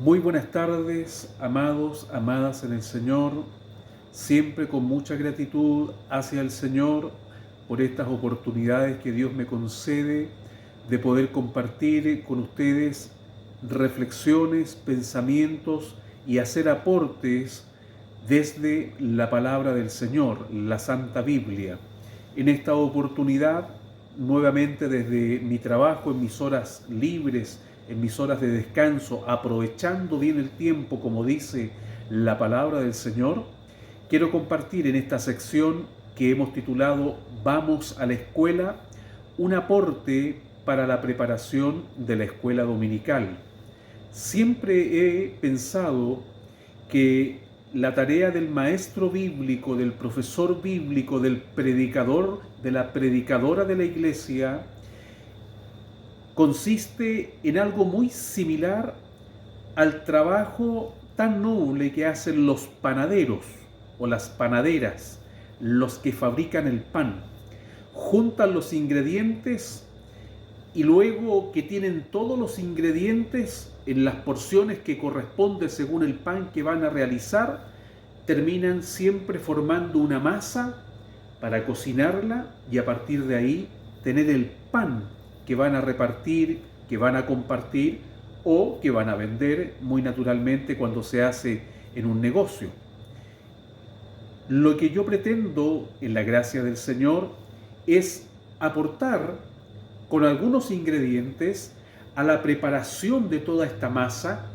Muy buenas tardes, amados, amadas en el Señor, siempre con mucha gratitud hacia el Señor por estas oportunidades que Dios me concede de poder compartir con ustedes reflexiones, pensamientos y hacer aportes desde la palabra del Señor, la Santa Biblia. En esta oportunidad, nuevamente desde mi trabajo, en mis horas libres, en mis horas de descanso, aprovechando bien el tiempo, como dice la palabra del Señor, quiero compartir en esta sección que hemos titulado Vamos a la escuela, un aporte para la preparación de la escuela dominical. Siempre he pensado que la tarea del maestro bíblico, del profesor bíblico, del predicador, de la predicadora de la iglesia, consiste en algo muy similar al trabajo tan noble que hacen los panaderos o las panaderas, los que fabrican el pan. Juntan los ingredientes y luego que tienen todos los ingredientes en las porciones que corresponden según el pan que van a realizar, terminan siempre formando una masa para cocinarla y a partir de ahí tener el pan que van a repartir, que van a compartir o que van a vender muy naturalmente cuando se hace en un negocio. Lo que yo pretendo en la gracia del Señor es aportar con algunos ingredientes a la preparación de toda esta masa.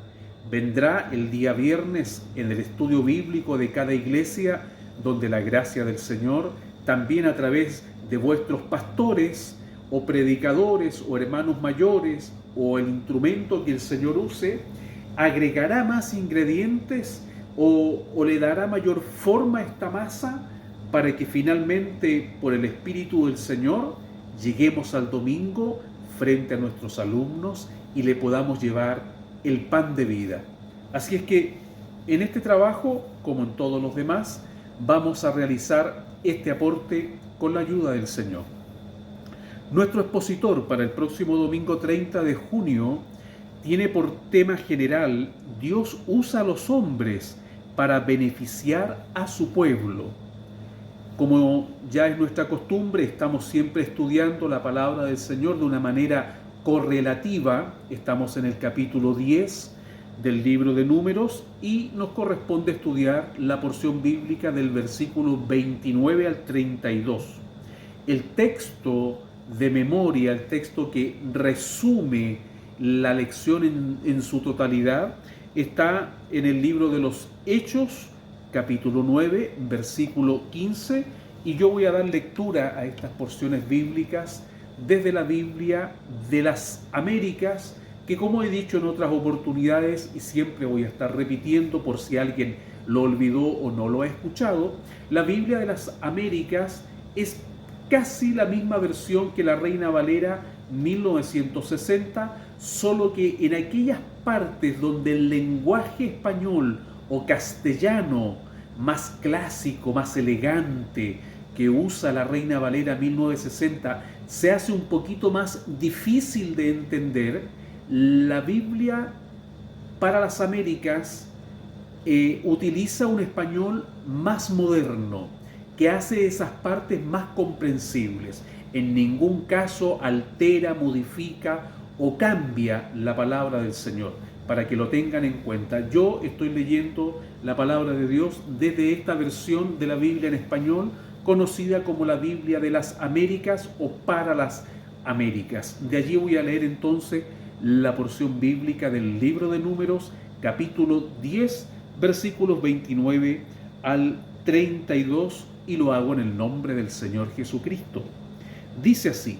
Vendrá el día viernes en el estudio bíblico de cada iglesia, donde la gracia del Señor, también a través de vuestros pastores o predicadores o hermanos mayores o el instrumento que el Señor use, agregará más ingredientes o le dará mayor forma a esta masa para que finalmente, por el Espíritu del Señor, lleguemos al domingo frente a nuestros alumnos y le podamos llevar el pan de vida. Así es que en este trabajo, como en todos los demás, vamos a realizar este aporte con la ayuda del Señor. Nuestro expositor para el próximo domingo 30 de junio tiene por tema general: Dios usa a los hombres para beneficiar a su pueblo. Como ya es nuestra costumbre, estamos siempre estudiando la palabra del Señor de una manera correlativa. Estamos en el capítulo 10 del libro de Números y nos corresponde estudiar la porción bíblica del versículo 29 al 32. El texto de memoria, el texto que resume la lección en su totalidad, está en el libro de los Hechos, capítulo 9, versículo 15, y yo voy a dar lectura a estas porciones bíblicas desde la Biblia de las Américas, que, como he dicho en otras oportunidades y siempre voy a estar repitiendo por si alguien lo olvidó o no lo ha escuchado, la Biblia de las Américas es casi la misma versión que la Reina Valera 1960, solo que en aquellas partes donde el lenguaje español o castellano más clásico, más elegante que usa la Reina Valera 1960 se hace un poquito más difícil de entender, la Biblia para las Américas utiliza un español más moderno que hace esas partes más comprensibles. En ningún caso altera, modifica o cambia la palabra del Señor, para que lo tengan en cuenta. Yo estoy leyendo la palabra de Dios desde esta versión de la Biblia en español, conocida como la Biblia de las Américas o para las Américas. De allí voy a leer entonces la porción bíblica del libro de Números, capítulo 10, versículos 29 al 32, y lo hago en el nombre del Señor Jesucristo. Dice así: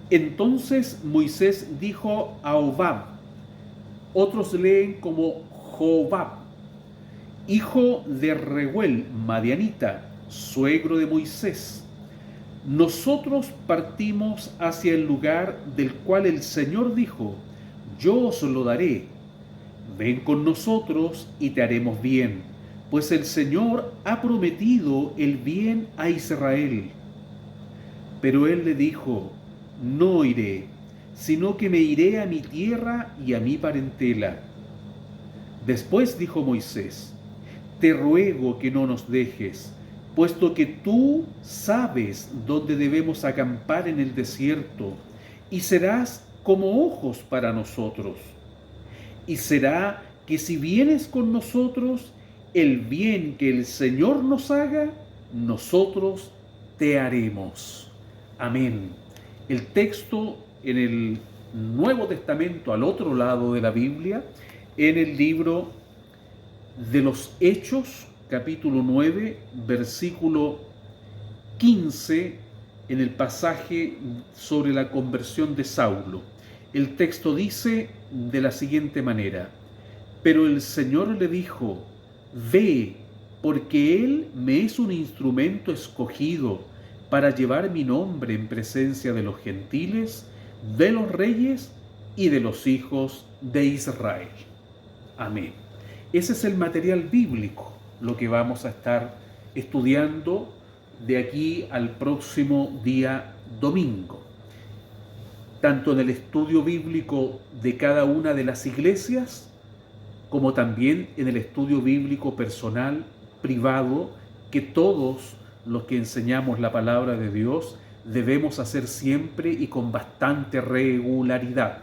Entonces Moisés dijo a Hobab, otros leen como Jobab, hijo de Reuel, madianita, suegro de Moisés: nosotros partimos hacia el lugar del cual el Señor dijo, yo os lo daré. Ven con nosotros y te haremos bien, pues el Señor ha prometido el bien a Israel. Pero él le dijo, no iré, sino que me iré a mi tierra y a mi parentela. Después dijo Moisés: te ruego que no nos dejes, puesto que tú sabes dónde debemos acampar en el desierto, y serás como ojos para nosotros. Y será que si vienes con nosotros, el bien que el Señor nos haga, nosotros te haremos. Amén. El texto en el Nuevo Testamento, al otro lado de la Biblia, en el libro de los Hechos, capítulo 9, versículo 15, en el pasaje sobre la conversión de Saulo. El texto dice de la siguiente manera: pero el Señor le dijo: ve, porque Él me es un instrumento escogido para llevar mi nombre en presencia de los gentiles, de los reyes y de los hijos de Israel. Amén. Ese es el material bíblico, lo que vamos a estar estudiando de aquí al próximo día domingo, tanto en el estudio bíblico de cada una de las iglesias, como también en el estudio bíblico personal, privado, que todos los que enseñamos la palabra de Dios debemos hacer siempre y con bastante regularidad.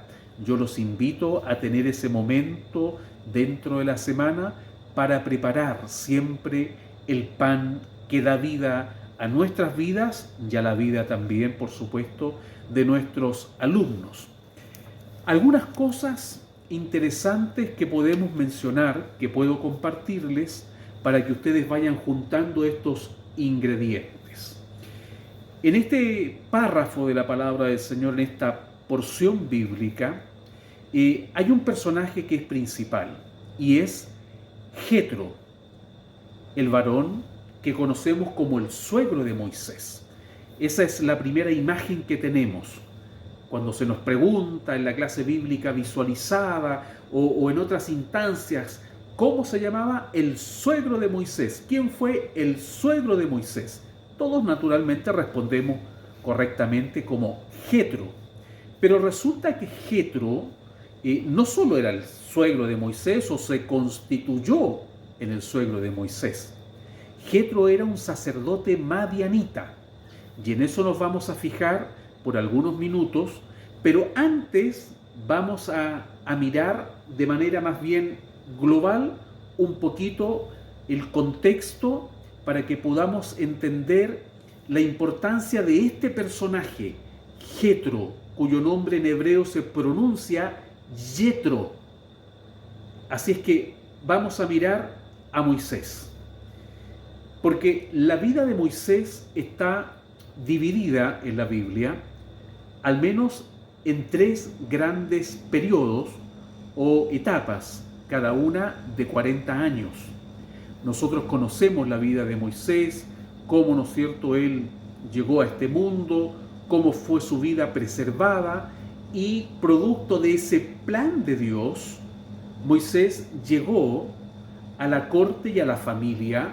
Yo los invito a tener ese momento dentro de la semana para preparar siempre el pan que da vida a nuestras vidas y a la vida también, por supuesto, de nuestros alumnos. Algunas cosas interesantes que podemos mencionar, que puedo compartirles para que ustedes vayan juntando estos ingredientes. En este párrafo de la palabra del Señor, en esta porción bíblica, hay un personaje que es principal y es Jetro, el varón que conocemos como el suegro de Moisés. Esa es la primera imagen que tenemos cuando se nos pregunta en la clase bíblica visualizada o en otras instancias cómo se llamaba el suegro de Moisés. ¿Quién fue el suegro de Moisés? Todos naturalmente respondemos correctamente como Jetro. Pero resulta que Jetro no solo era el suegro de Moisés o se constituyó en el suegro de Moisés. Jetro era un sacerdote madianita, y en eso nos vamos a fijar por algunos minutos, pero antes vamos a mirar de manera más bien global un poquito el contexto para que podamos entender la importancia de este personaje, Jetro, cuyo nombre en hebreo se pronuncia Yetro. Así es que vamos a mirar a Moisés, porque la vida de Moisés está dividida en la Biblia, al menos en 3 grandes periodos o etapas, cada una de 40 años. Nosotros conocemos la vida de Moisés, cómo, ¿no es cierto?, él llegó a este mundo, cómo fue su vida preservada, y producto de ese plan de Dios, Moisés llegó a la corte y a la familia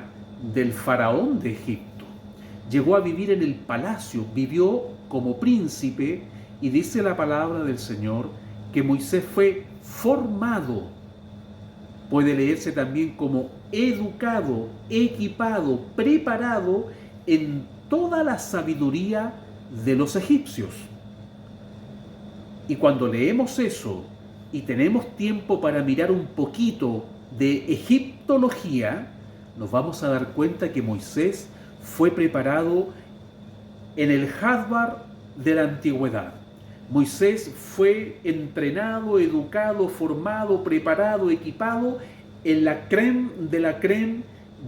del faraón de Egipto. Llegó a vivir en el palacio, vivió como príncipe, y dice la palabra del Señor que Moisés fue formado. Puede leerse también como educado, equipado, preparado en toda la sabiduría de los egipcios. Y cuando leemos eso y tenemos tiempo para mirar un poquito de egiptología, nos vamos a dar cuenta que Moisés fue preparado en el Harvard de la antigüedad. Moisés fue entrenado, educado, formado, preparado, equipado en la crème de la crème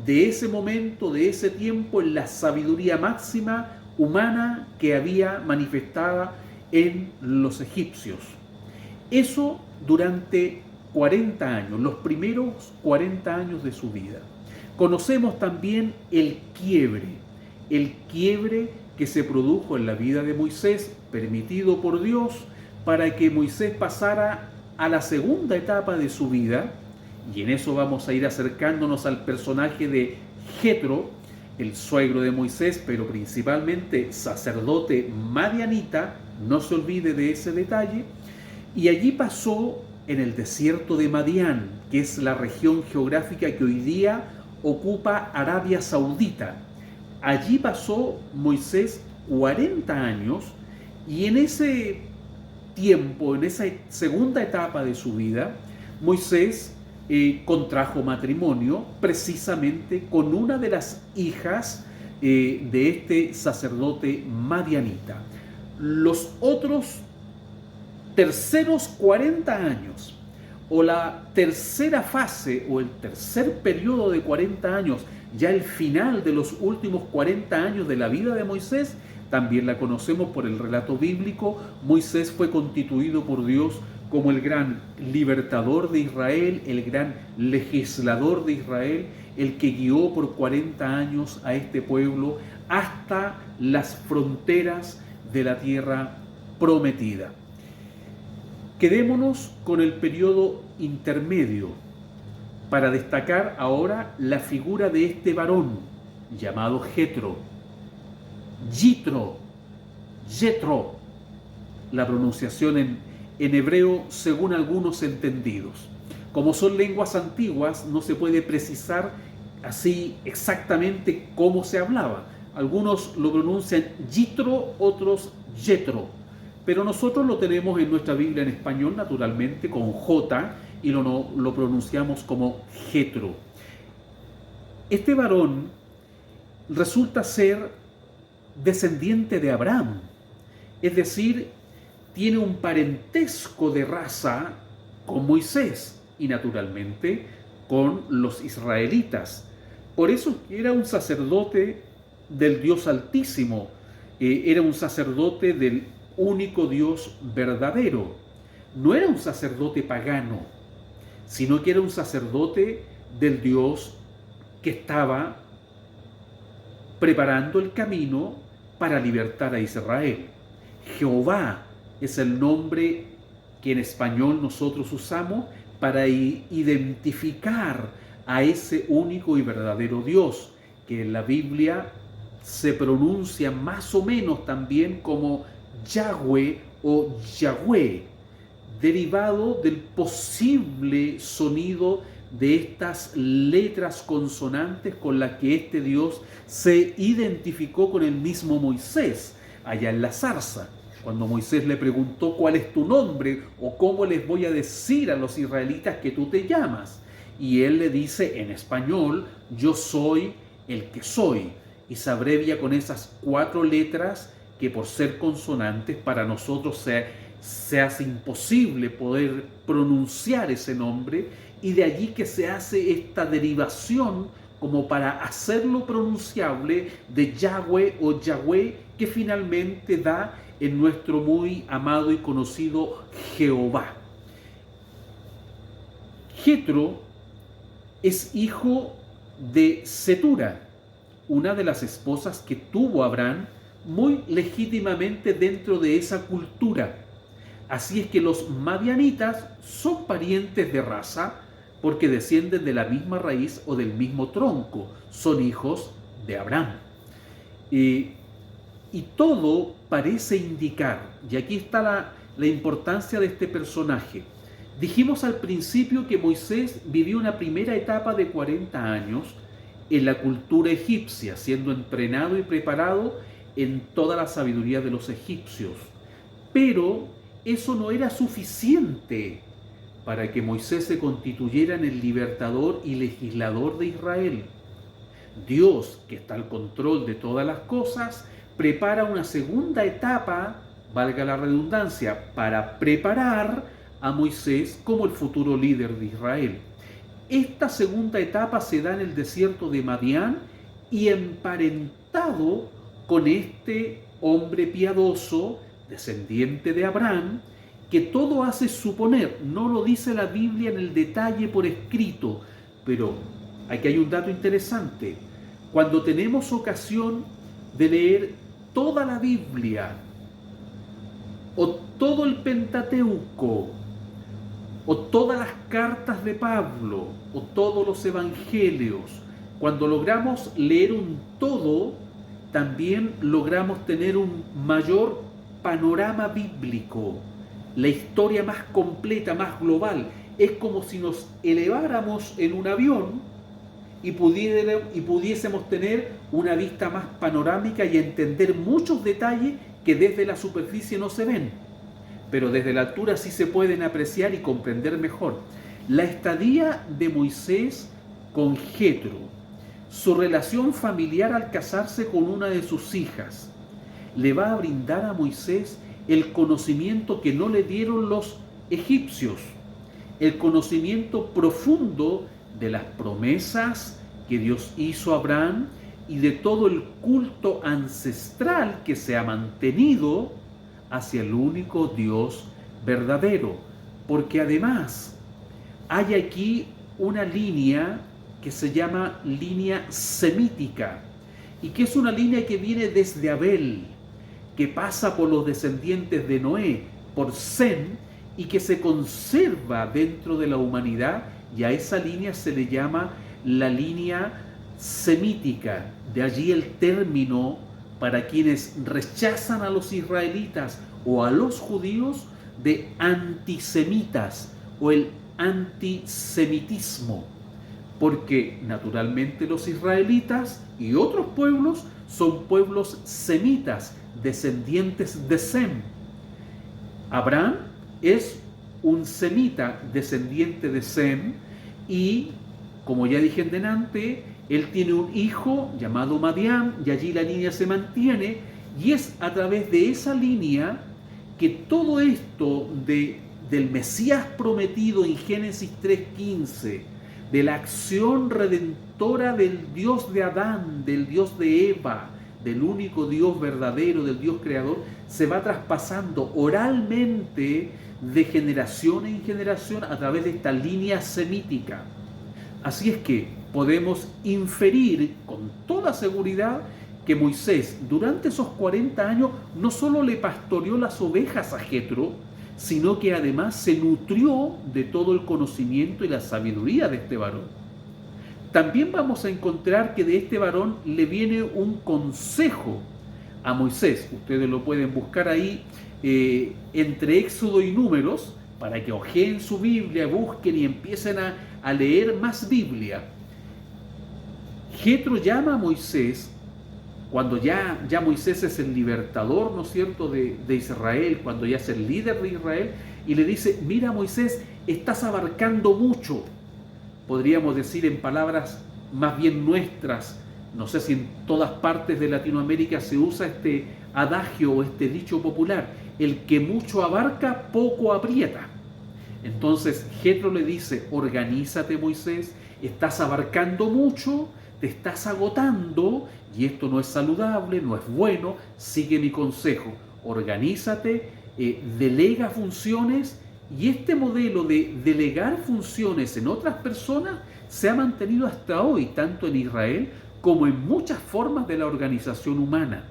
de ese momento, de ese tiempo, en la sabiduría máxima humana que había manifestada en los egipcios. Eso durante 40 años, los primeros 40 años de su vida. Conocemos también el quiebre que se produjo en la vida de Moisés, permitido por Dios, para que Moisés pasara a la segunda etapa de su vida, y en eso vamos a ir acercándonos al personaje de Jetro, el suegro de Moisés, pero principalmente sacerdote madianita, no se olvide de ese detalle, y allí pasó en el desierto de Madián, que es la región geográfica que hoy día ocupa Arabia Saudita. Allí pasó Moisés 40 años y en ese tiempo, en esa segunda etapa de su vida, Moisés contrajo matrimonio precisamente con una de las hijas de este sacerdote madianita. Los otros terceros 40 años, o la tercera fase, o el tercer periodo de 40 años, ya el final de los últimos 40 años de la vida de Moisés, también la conocemos por el relato bíblico. Moisés fue constituido por Dios como el gran libertador de Israel, el gran legislador de Israel, el que guió por 40 años a este pueblo hasta las fronteras de la tierra prometida. Quedémonos con el periodo intermedio para destacar ahora la figura de este varón llamado Jetro, Yitro, la pronunciación en hebreo según algunos entendidos. Como son lenguas antiguas, no se puede precisar así exactamente cómo se hablaba. Algunos lo pronuncian Yitro, otros Yetro, pero nosotros lo tenemos en nuestra Biblia en español, naturalmente, con J, y lo pronunciamos como Jetro. Este varón resulta ser descendiente de Abraham, es decir, tiene un parentesco de raza con Moisés y naturalmente con los israelitas. Por eso era un sacerdote del Dios Altísimo, era un sacerdote del único Dios verdadero. No era un sacerdote pagano, sino que era un sacerdote del Dios que estaba preparando el camino para libertar a Israel. Jehová es el nombre que en español nosotros usamos para identificar a ese único y verdadero Dios, que en la Biblia se pronuncia más o menos también como Yahweh o Yahweh, derivado del posible sonido de estas letras consonantes con las que este Dios se identificó con el mismo Moisés allá en la zarza. Cuando Moisés le preguntó cuál es tu nombre o cómo les voy a decir a los israelitas que tú te llamas, y él le dice en español, yo soy el que soy, y se abrevia con esas 4 letras que por ser consonantes para nosotros se hace imposible poder pronunciar ese nombre, y de allí que se hace esta derivación como para hacerlo pronunciable de Yahweh o Yahweh, que finalmente da en nuestro muy amado y conocido Jehová. Jetro es hijo de Cetura, una de las esposas que tuvo Abraham muy legítimamente dentro de esa cultura. Así es que los madianitas son parientes de raza porque descienden de la misma raíz o del mismo tronco, son hijos de Abraham. Y todo parece indicar, y aquí está la importancia de este personaje. Dijimos al principio que Moisés vivió una primera etapa de 40 años en la cultura egipcia, siendo entrenado y preparado en toda la sabiduría de los egipcios. Pero eso no era suficiente para que Moisés se constituyera en el libertador y legislador de Israel. Dios, que está al control de todas las cosas, prepara una segunda etapa, valga la redundancia, para preparar a Moisés como el futuro líder de Israel. Esta segunda etapa se da en el desierto de Madián y emparentado con este hombre piadoso, descendiente de Abraham, que todo hace suponer, no lo dice la Biblia en el detalle por escrito, pero aquí hay un dato interesante. Cuando tenemos ocasión de leer toda la Biblia, o todo el Pentateuco, o todas las cartas de Pablo, o todos los evangelios, cuando logramos leer un todo, también logramos tener un mayor panorama bíblico. la historia más completa, más global. Es como si nos eleváramos en un avión y pudiésemos tener una vista más panorámica y entender muchos detalles que desde la superficie no se ven, pero desde la altura sí se pueden apreciar y comprender mejor. La estadía de Moisés con Jetro, su relación familiar al casarse con una de sus hijas, le va a brindar a Moisés el conocimiento que no le dieron los egipcios, el conocimiento profundo de las promesas que Dios hizo a Abraham y de todo el culto ancestral que se ha mantenido hacia el único Dios verdadero. Porque además hay aquí una línea que se llama línea semítica y que es una línea que viene desde Abel, que pasa por los descendientes de Noé, por Sem, y que se conserva dentro de la humanidad, y a esa línea se le llama la línea semítica. De allí el término para quienes rechazan a los israelitas o a los judíos de antisemitas o el antisemitismo, porque naturalmente los israelitas y otros pueblos son pueblos semitas, descendientes de Sem. Abraham es un semita descendiente de Sem y, como ya dije en delante, él tiene un hijo llamado Madián y allí la línea se mantiene, y es a través de esa línea que todo esto del Mesías prometido en Génesis 3:15, de la acción redentora del Dios de Adán, del Dios de Eva, del único Dios verdadero, del Dios creador, se va traspasando oralmente de generación en generación a través de esta línea semítica. Así es que podemos inferir con toda seguridad que Moisés durante esos 40 años no solo le pastoreó las ovejas a Jetro, sino que además se nutrió de todo el conocimiento y la sabiduría de este varón. También vamos a encontrar que de este varón le viene un consejo a Moisés. Ustedes lo pueden buscar ahí entre Éxodo y Números, para que ojeen su Biblia, busquen y empiecen a leer más Biblia. Jetro llama a Moisés, cuando ya Moisés es el libertador, ¿no es cierto?, de Israel, cuando ya es el líder de Israel, y le dice: mira, Moisés, estás abarcando mucho. Podríamos decir en palabras más bien nuestras, no sé si en todas partes de Latinoamérica se usa este adagio o este dicho popular: el que mucho abarca, poco aprieta. Entonces Jetro le dice: organízate, Moisés, estás abarcando mucho, te estás agotando y esto no es saludable, no es bueno, sigue mi consejo, organízate, delega funciones. Y este modelo de delegar funciones en otras personas se ha mantenido hasta hoy, tanto en Israel como en muchas formas de la organización humana.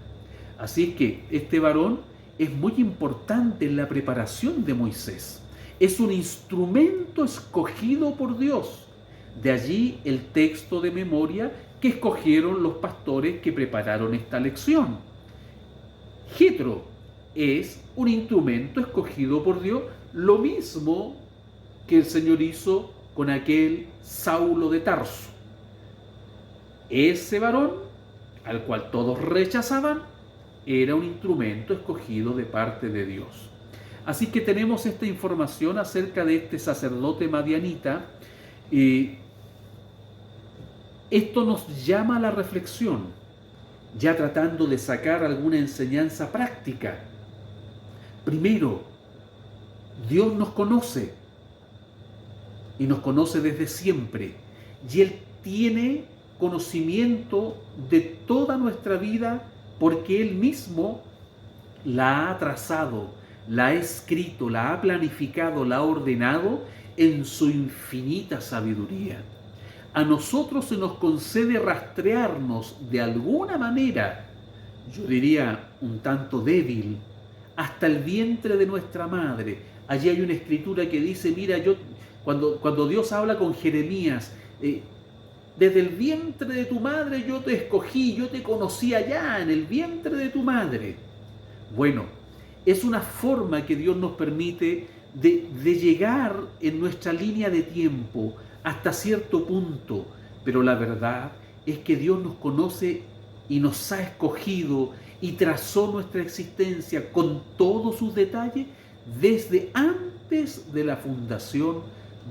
Así es que este varón es muy importante en la preparación de Moisés. Es un instrumento escogido por Dios. De allí el texto de memoria que escogieron los pastores que prepararon esta lección. Jetro es un instrumento escogido por Dios, lo mismo que el Señor hizo con aquel Saulo de Tarso. Ese varón, al cual todos rechazaban, era un instrumento escogido de parte de Dios. Así que tenemos esta información acerca de este sacerdote madianita. Esto nos llama a la reflexión, ya tratando de sacar alguna enseñanza práctica. Primero, Dios nos conoce y nos conoce desde siempre, y Él tiene conocimiento de toda nuestra vida porque Él mismo la ha trazado, la ha escrito, la ha planificado, la ha ordenado en su infinita sabiduría. A nosotros se nos concede rastrearnos de alguna manera, yo diría un tanto débil, hasta el vientre de nuestra madre. Allí hay una escritura que dice: mira, cuando Dios habla con Jeremías, desde el vientre de tu madre yo te escogí, yo te conocí allá en el vientre de tu madre. Bueno, Es una forma que Dios nos permite de llegar en nuestra línea de tiempo hasta cierto punto, pero la verdad es que Dios nos conoce y nos ha escogido y trazó nuestra existencia con todos sus detalles desde antes de la fundación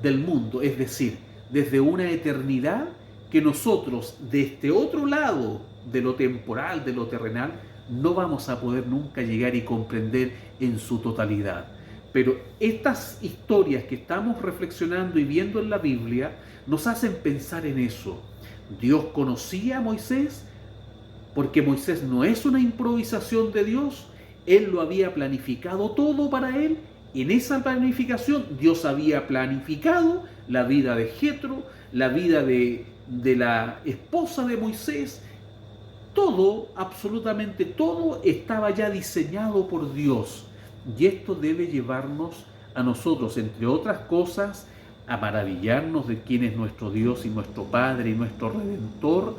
del mundo, es decir, desde una eternidad que nosotros de este otro lado de lo temporal, de lo terrenal, no vamos a poder nunca llegar y comprender en su totalidad. Pero estas historias que estamos reflexionando y viendo en la Biblia nos hacen pensar en eso. Dios conocía a Moisés porque Moisés no es una improvisación de Dios. Él lo había planificado todo para él. En esa planificación Dios había planificado la vida de Jetro, la vida de la esposa de Moisés. Todo, absolutamente todo, estaba ya diseñado por Dios. Y esto debe llevarnos a nosotros, entre otras cosas, a maravillarnos de quién es nuestro Dios y nuestro Padre y nuestro Redentor,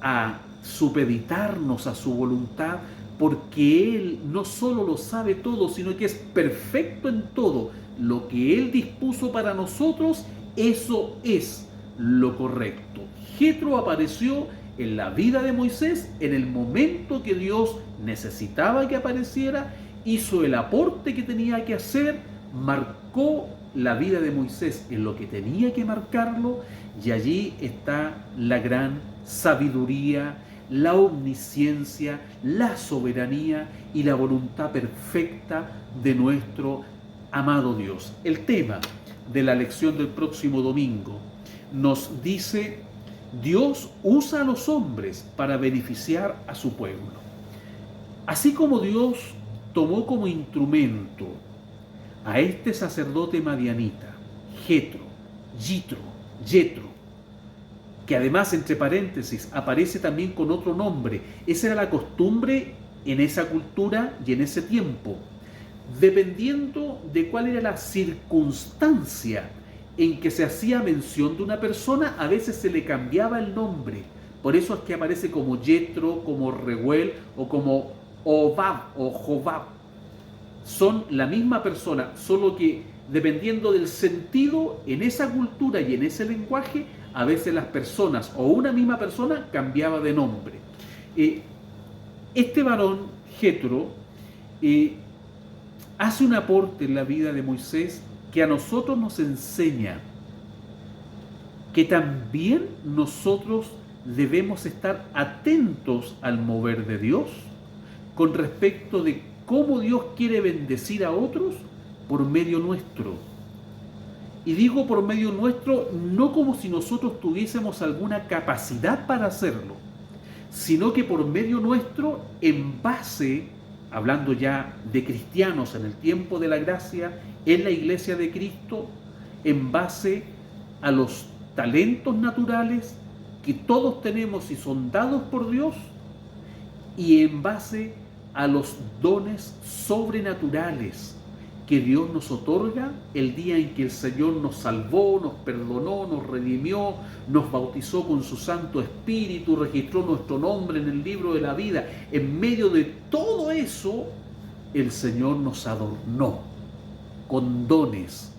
a supeditarnos a su voluntad, porque Él no solo lo sabe todo, sino que es perfecto en todo. Lo que Él dispuso para nosotros, eso es lo correcto. Jetro apareció en la vida de Moisés en el momento que Dios necesitaba que apareciera, hizo el aporte que tenía que hacer, marcó la vida de Moisés en lo que tenía que marcarlo, y allí está la gran sabiduría, la omnisciencia, la soberanía y la voluntad perfecta de nuestro amado Dios. El tema de la lección del próximo domingo nos dice: Dios usa a los hombres para beneficiar a su pueblo. Así como Dios tomó como instrumento a este sacerdote madianita, Yitro, que además, entre paréntesis, aparece también con otro nombre. Esa era la costumbre en esa cultura y en ese tiempo. Dependiendo de cuál era la circunstancia en que se hacía mención de una persona, a veces se le cambiaba el nombre. Por eso es que aparece como Yetro, como Reuel o como Obab o Jobab. Son la misma persona, solo que dependiendo del sentido en esa cultura y en ese lenguaje, a veces las personas o una misma persona cambiaba de nombre. Este varón, Jetro, hace un aporte en la vida de Moisés que a nosotros nos enseña que también nosotros debemos estar atentos al mover de Dios con respecto de cómo Dios quiere bendecir a otros por medio nuestro. Y digo por medio nuestro no como si nosotros tuviésemos alguna capacidad para hacerlo, sino que por medio nuestro, en base, hablando ya de cristianos en el tiempo de la gracia, en la iglesia de Cristo, en base a los talentos naturales que todos tenemos y son dados por Dios, y en base a los dones sobrenaturales que Dios nos otorga el día en que el Señor nos salvó, nos perdonó, nos redimió, nos bautizó con su Santo Espíritu, registró nuestro nombre en el libro de la vida. En medio de todo eso, el Señor nos adornó con dones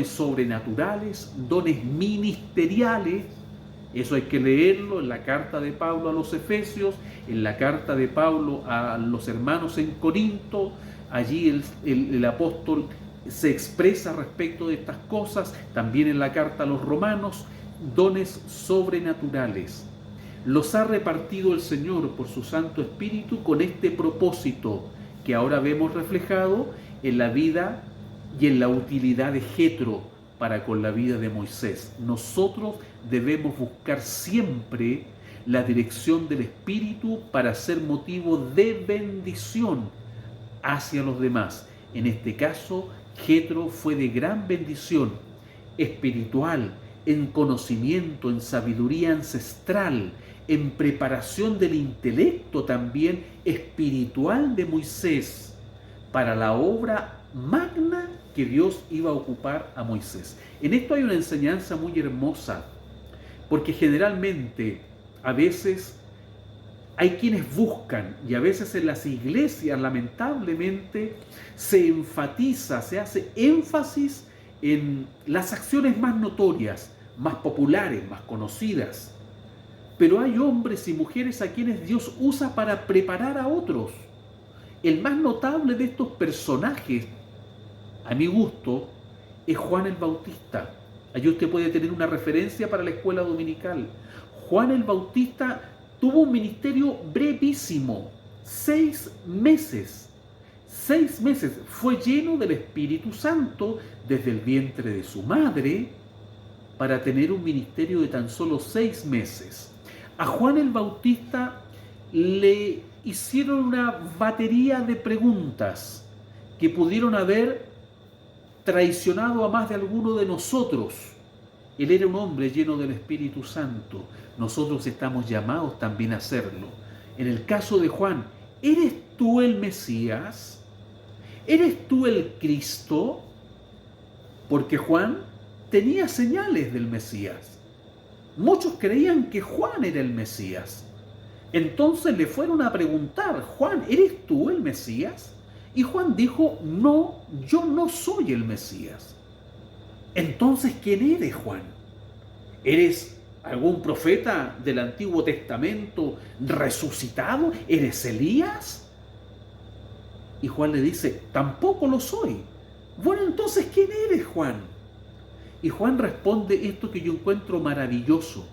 sobrenaturales, dones ministeriales. Eso hay que leerlo en la carta de Pablo a los Efesios, en la carta de Pablo a los hermanos en Corinto. Allí el apóstol se expresa respecto de estas cosas, también en la carta a los romanos. Dones sobrenaturales los ha repartido el Señor por su Santo Espíritu con este propósito que ahora vemos reflejado en la vida y en la utilidad de Jetro para con la vida de Moisés. Nosotros debemos buscar siempre la dirección del Espíritu para ser motivo de bendición hacia los demás. En este caso, Jetro fue de gran bendición espiritual, en conocimiento, en sabiduría ancestral, en preparación del intelecto también espiritual de Moisés para la obra magna que Dios iba a ocupar a Moisés. En esto hay una enseñanza muy hermosa, porque generalmente, a veces, hay quienes buscan, y a veces en las iglesias lamentablemente se enfatiza, se hace énfasis en las acciones más notorias, más populares, más conocidas. Pero hay hombres y mujeres a quienes Dios usa para preparar a otros. El más notable de estos personajes, a mi gusto, es Juan el Bautista. Allí usted puede tener una referencia para la escuela dominical. Juan el Bautista tuvo un ministerio brevísimo, 6 meses. 6 meses. Fue lleno del Espíritu Santo desde el vientre de su madre para tener un ministerio de tan solo 6 meses. A Juan el Bautista le hicieron una batería de preguntas que pudieron haber traicionado a más de alguno de nosotros. Él era un hombre lleno del Espíritu Santo. Nosotros estamos llamados también a hacerlo. En el caso de Juan, ¿eres tú el Mesías? ¿Eres tú el Cristo? Porque Juan tenía señales del Mesías. Muchos creían que Juan era el Mesías. Entonces le fueron a preguntar: Juan, ¿eres tú el Mesías? Y Juan dijo: no, yo no soy el Mesías. Entonces, ¿quién eres, Juan? ¿Eres algún profeta del Antiguo Testamento resucitado? ¿Eres Elías? Y Juan le dice: tampoco lo soy. Bueno, entonces, ¿quién eres, Juan? Y Juan responde esto que yo encuentro maravilloso: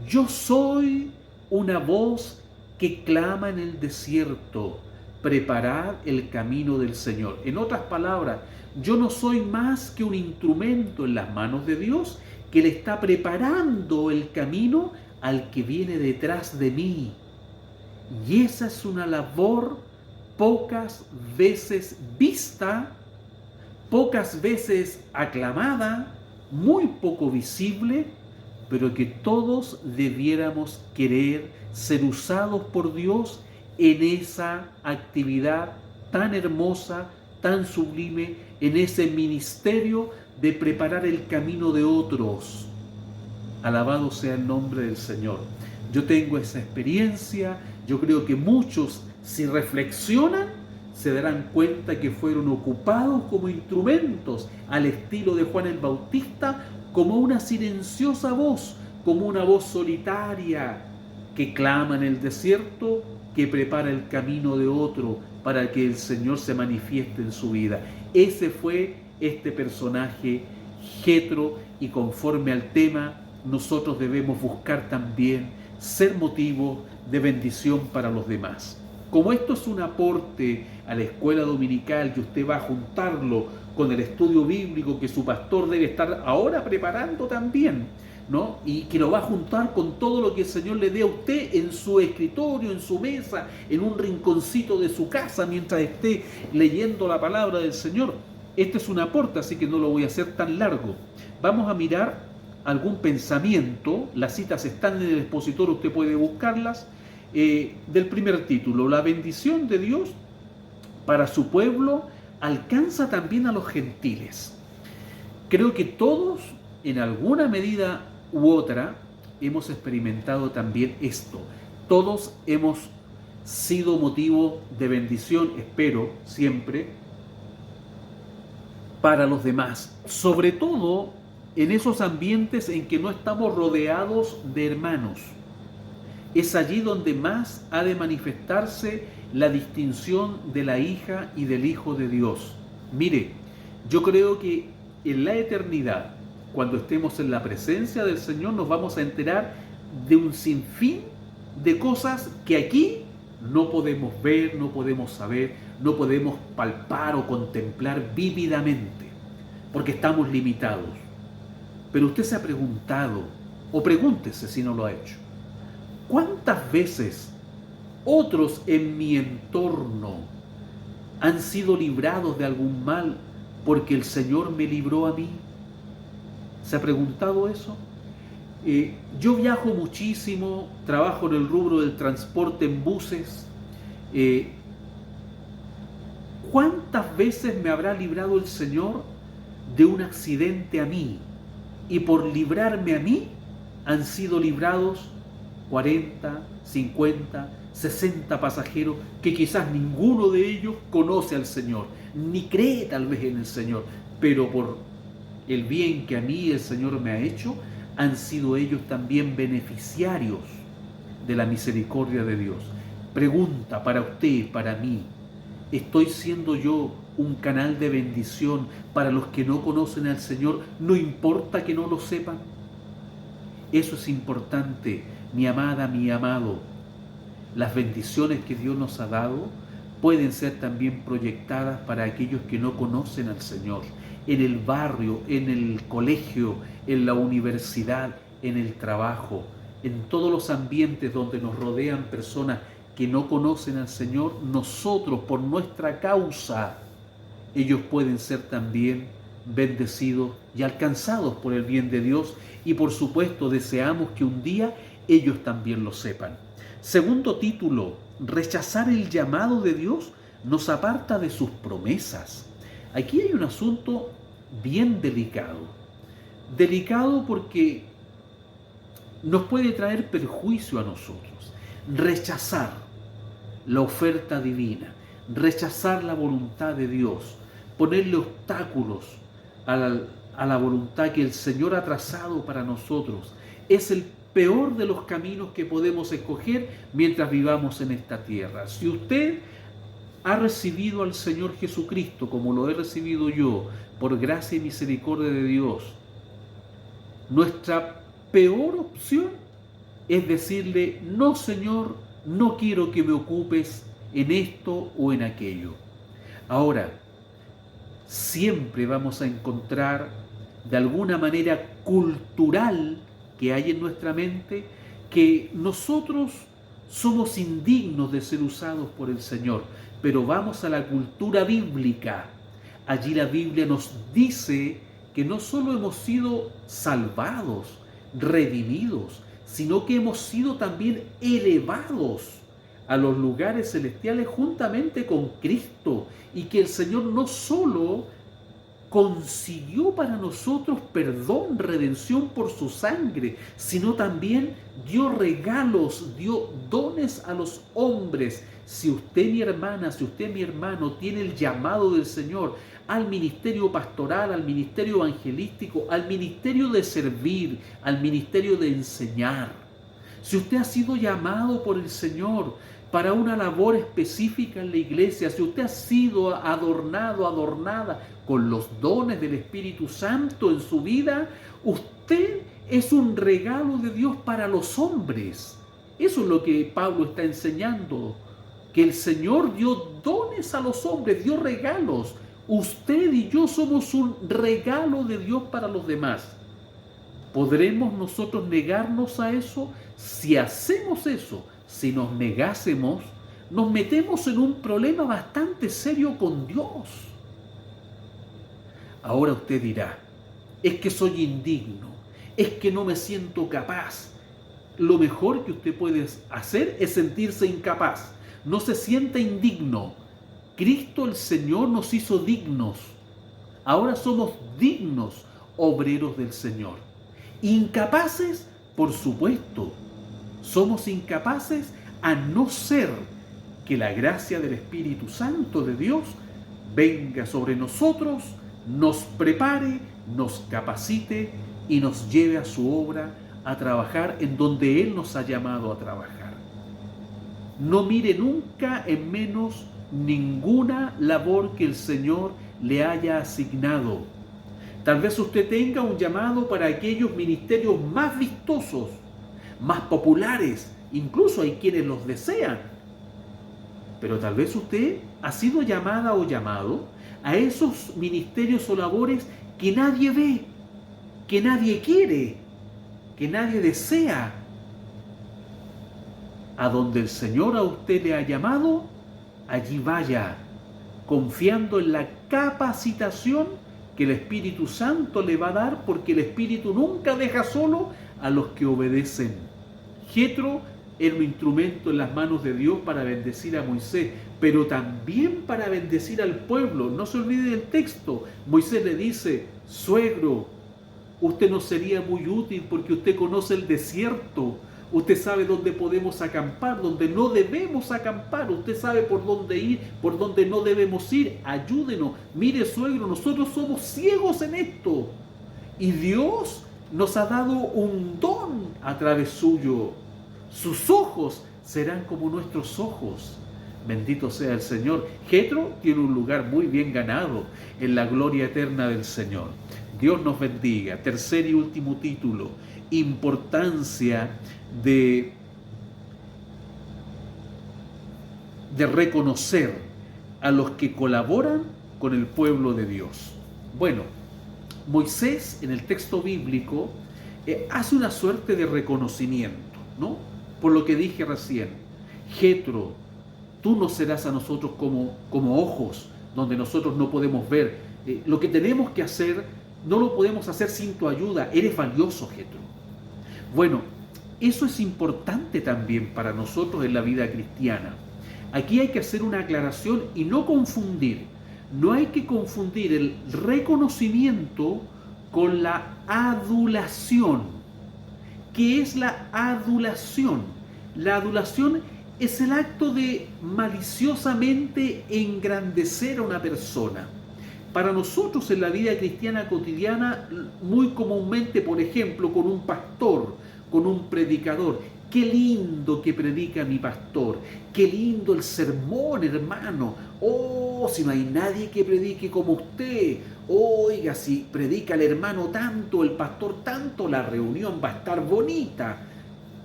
yo soy una voz que clama en el desierto, preparad el camino del Señor. En otras palabras, yo no soy más que un instrumento en las manos de Dios que le está preparando el camino al que viene detrás de mí. Y esa es una labor pocas veces vista, pocas veces aclamada, muy poco visible, pero que todos debiéramos querer ser usados por Dios en esa actividad tan hermosa, tan sublime, en ese ministerio de preparar el camino de otros. Alabado sea el nombre del Señor. Yo tengo esa experiencia. Yo creo que muchos, si reflexionan, se darán cuenta que fueron ocupados como instrumentos al estilo de Juan el Bautista, como una silenciosa voz, como una voz solitaria que clama en el desierto, que prepara el camino de otro para que el Señor se manifieste en su vida. Ese fue este personaje, Jetro, y conforme al tema, nosotros debemos buscar también ser motivo de bendición para los demás. Como esto es un aporte a la escuela dominical y usted va a juntarlo con el estudio bíblico que su pastor debe estar ahora preparando también, ¿no? Y que lo va a juntar con todo lo que el Señor le dé a usted en su escritorio, en su mesa, en un rinconcito de su casa mientras esté leyendo la palabra del Señor. Este es un aporte, así que no lo voy a hacer tan largo. Vamos a mirar algún pensamiento. Las citas están en el expositor, usted puede buscarlas. Del primer título: la bendición de Dios para su pueblo alcanza también a los gentiles. Creo que todos, en alguna medida u otra, hemos experimentado también esto. Todos hemos sido motivo de bendición, espero, siempre, para los demás. Sobre todo en esos ambientes en que no estamos rodeados de hermanos. Es allí donde más ha de manifestarse la distinción de la hija y del hijo de Dios. Mire, yo creo que en la eternidad, cuando estemos en la presencia del Señor, nos vamos a enterar de un sinfín de cosas que aquí no podemos ver, no podemos saber, no podemos palpar o contemplar vívidamente, porque estamos limitados. Pero usted se ha preguntado, o pregúntese si no lo ha hecho: ¿cuántas veces otros en mi entorno han sido librados de algún mal porque el Señor me libró a mí? ¿Se ha preguntado eso? Yo viajo muchísimo, trabajo en el rubro del transporte en buses. ¿Cuántas veces me habrá librado el Señor de un accidente a mí? Y por librarme a mí han sido librados 40, 50, 60 pasajeros que quizás ninguno de ellos conoce al Señor, ni cree tal vez en el Señor, pero por el bien que a mí el Señor me ha hecho, han sido ellos también beneficiarios de la misericordia de Dios. Pregunta para usted, para mí, ¿estoy siendo yo un canal de bendición para los que no conocen al Señor? No importa que no lo sepan. Eso es importante, mi amada, mi amado. Las bendiciones que Dios nos ha dado pueden ser también proyectadas para aquellos que no conocen al Señor, en el barrio, en el colegio, en la universidad, en el trabajo, en todos los ambientes donde nos rodean personas que no conocen al Señor. Nosotros, por nuestra causa, ellos pueden ser también bendecidos y alcanzados por el bien de Dios, y por supuesto deseamos que un día ellos también lo sepan. Segundo título: rechazar el llamado de Dios nos aparta de sus promesas. Aquí hay un asunto bien delicado. Delicado porque nos puede traer perjuicio a nosotros. Rechazar la oferta divina, rechazar la voluntad de Dios, ponerle obstáculos a la voluntad que el Señor ha trazado para nosotros, es el peor de los caminos que podemos escoger mientras vivamos en esta tierra. Si usted ha recibido al Señor Jesucristo, como lo he recibido yo, por gracia y misericordia de Dios, nuestra peor opción es decirle: no, Señor, no quiero que me ocupes en esto o en aquello. Ahora, siempre vamos a encontrar de alguna manera cultural que hay en nuestra mente que nosotros somos indignos de ser usados por el Señor. Pero vamos a la cultura bíblica. Allí la Biblia nos dice que no solo hemos sido salvados, redimidos, sino que hemos sido también elevados a los lugares celestiales juntamente con Cristo, y que el Señor no solo consiguió para nosotros perdón, redención por su sangre, sino también dio regalos, dio dones a los hombres. Si usted, mi hermana, si usted, mi hermano, tiene el llamado del Señor al ministerio pastoral, al ministerio evangelístico, al ministerio de servir, al ministerio de enseñar, si usted ha sido llamado por el Señor para una labor específica en la iglesia, si usted ha sido adornado, adornada con los dones del Espíritu Santo en su vida, usted es un regalo de Dios para los hombres. Eso es lo que Pablo está enseñando, que el Señor dio dones a los hombres, dio regalos. Usted y yo somos un regalo de Dios para los demás. ¿Podremos nosotros negarnos a eso? Si hacemos eso, si nos negásemos, nos metemos en un problema bastante serio con Dios. Ahora usted dirá: es que soy indigno, es que no me siento capaz. Lo mejor que usted puede hacer es sentirse incapaz. No se sienta indigno. Cristo el Señor nos hizo dignos. Ahora somos dignos obreros del Señor. Incapaces, por supuesto. Somos incapaces a no ser que la gracia del Espíritu Santo de Dios venga sobre nosotros, nos prepare, nos capacite y nos lleve a su obra, a trabajar en donde Él nos ha llamado a trabajar. No mire nunca en menos ninguna labor que el Señor le haya asignado. Tal vez usted tenga un llamado para aquellos ministerios más vistosos, más populares, incluso hay quienes los desean. Pero tal vez usted ha sido llamada o llamado a esos ministerios o labores que nadie ve, que nadie quiere, que nadie desea. A donde el Señor a usted le ha llamado, allí vaya, confiando en la capacitación que el Espíritu Santo le va a dar, porque el Espíritu nunca deja solo a los que obedecen. Jetro era un instrumento en las manos de Dios para bendecir a Moisés, pero también para bendecir al pueblo. No se olvide del texto. Moisés le dice: suegro, usted no sería muy útil porque usted conoce el desierto, Usted sabe dónde podemos acampar, dónde no debemos acampar. Usted sabe por dónde ir, por dónde no debemos ir. Ayúdenos. Mire, suegro, nosotros somos ciegos en esto. Y Dios nos ha dado un don a través suyo. Sus ojos serán como nuestros ojos. Bendito sea el Señor. Jetro tiene un lugar muy bien ganado en la gloria eterna del Señor. Dios nos bendiga. Tercer y último título. Importancia de reconocer a los que colaboran con el pueblo de Dios. Bueno, Moisés en el texto bíblico hace una suerte de reconocimiento, ¿no? Por lo que dije recién, Jetro, tú nos serás a nosotros como ojos, donde nosotros no podemos ver. Lo que tenemos que hacer, no lo podemos hacer sin tu ayuda. Eres valioso, Jetro. Bueno, eso es importante también para nosotros en la vida cristiana. Aquí hay que hacer una aclaración y no confundir. No hay que confundir el reconocimiento con la adulación. ¿Qué es la adulación? La adulación es el acto de maliciosamente engrandecer a una persona. Para nosotros en la vida cristiana cotidiana, muy comúnmente, por ejemplo, con un pastor, con un predicador, qué lindo que predica mi pastor, qué lindo el sermón, hermano. Oh, si no hay nadie que predique como usted. Oiga, si predica el hermano tanto, el pastor tanto, la reunión va a estar bonita.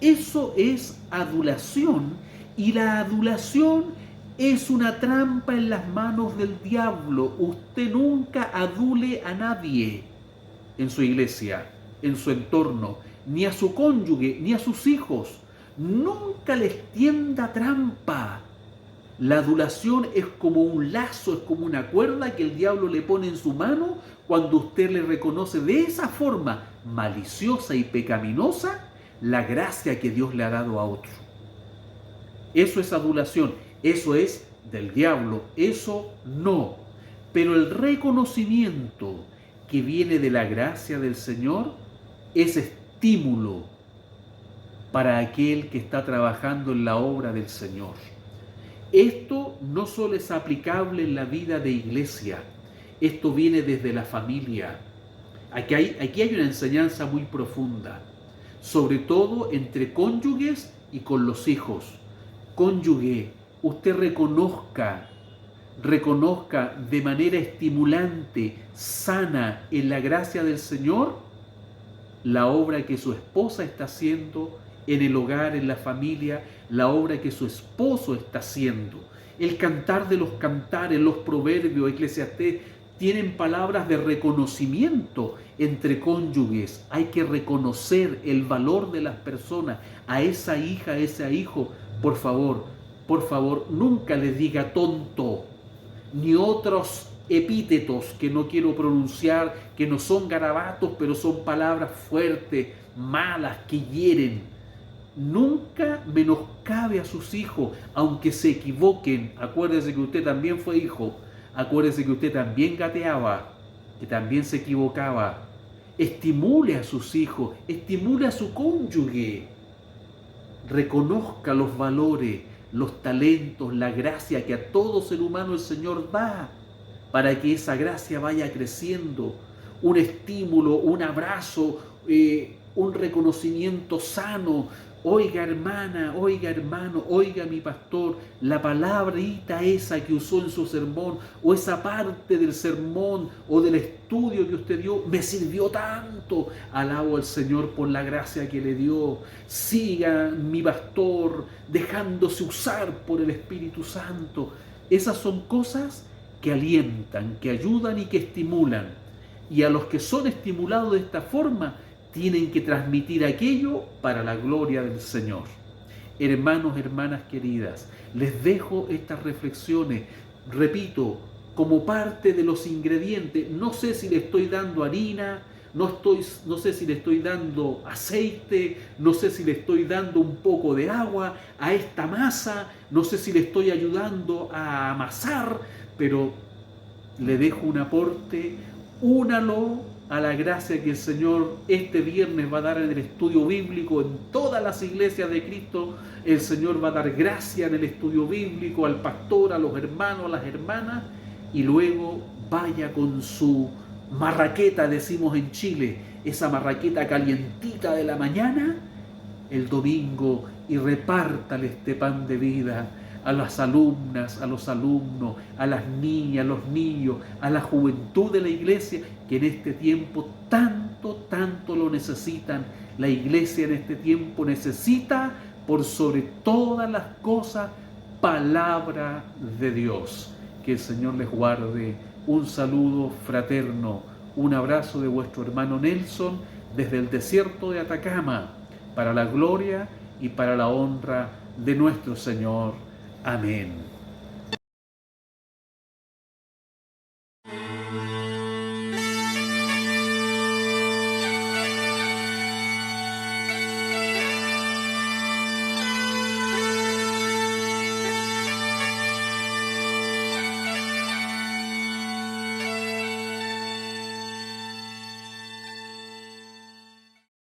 Eso es adulación, y la adulación es una trampa en las manos del diablo. Usted nunca adule a nadie en su iglesia, en su entorno, ni a su cónyuge, ni a sus hijos. Nunca les tienda trampa. La adulación es como un lazo, es como una cuerda que el diablo le pone en su mano cuando usted le reconoce de esa forma maliciosa y pecaminosa la gracia que Dios le ha dado a otro. Eso es adulación, eso es del diablo, eso no. Pero el reconocimiento que viene de la gracia del Señor es estímulo para aquel que está trabajando en la obra del Señor. Esto no solo es aplicable en la vida de iglesia, esto viene desde la familia. Aquí hay una enseñanza muy profunda, sobre todo entre cónyuges y con los hijos. Cónyuge, usted reconozca de manera estimulante, sana, en la gracia del Señor, la obra que su esposa está haciendo en el hogar, en la familia, la obra que su esposo está haciendo. El cantar de los cantares, los proverbios, Eclesiastés, tienen palabras de reconocimiento entre cónyuges. Hay que reconocer el valor de las personas. A esa hija, a ese hijo, por favor, nunca les diga tonto, ni otros epítetos que no quiero pronunciar, que no son garabatos, pero son palabras fuertes, malas, que hieren. Nunca menoscabe a sus hijos, aunque se equivoquen. Acuérdese que usted también fue hijo. Acuérdese que usted también gateaba, que también se equivocaba. Estimule a sus hijos, estimule a su cónyuge. Reconozca los valores, los talentos, la gracia que a todo ser humano el Señor da, para que esa gracia vaya creciendo. Un estímulo, un abrazo, un reconocimiento sano. Oiga, hermana, oiga, hermano, oiga, mi pastor, la palabrita esa que usó en su sermón, o esa parte del sermón o del estudio que usted dio, me sirvió tanto. Alabo al Señor por la gracia que le dio. Siga, mi pastor, dejándose usar por el Espíritu Santo. Esas son cosas que alientan, que ayudan y que estimulan. Y a los que son estimulados de esta forma, tienen que transmitir aquello para la gloria del Señor. Hermanos, hermanas queridas, les dejo estas reflexiones, repito, como parte de los ingredientes. No sé si le estoy dando harina, no sé si le estoy dando aceite, no sé si le estoy dando un poco de agua a esta masa, no sé si le estoy ayudando a amasar, pero le dejo un aporte. Únalo a la gracia que el Señor este viernes va a dar en el estudio bíblico en todas las iglesias de Cristo. El Señor va a dar gracia en el estudio bíblico al pastor, a los hermanos, a las hermanas, y luego vaya con su marraqueta, decimos en Chile, esa marraqueta calientita de la mañana, el domingo, y repártale este pan de vida a las alumnas, a los alumnos, a las niñas, a los niños, a la juventud de la iglesia, que en este tiempo tanto lo necesitan. La iglesia en este tiempo necesita, por sobre todas las cosas, palabra de Dios. Que el Señor les guarde. Un saludo fraterno, un abrazo de vuestro hermano Nelson desde el desierto de Atacama, para la gloria y para la honra de nuestro Señor. Amén.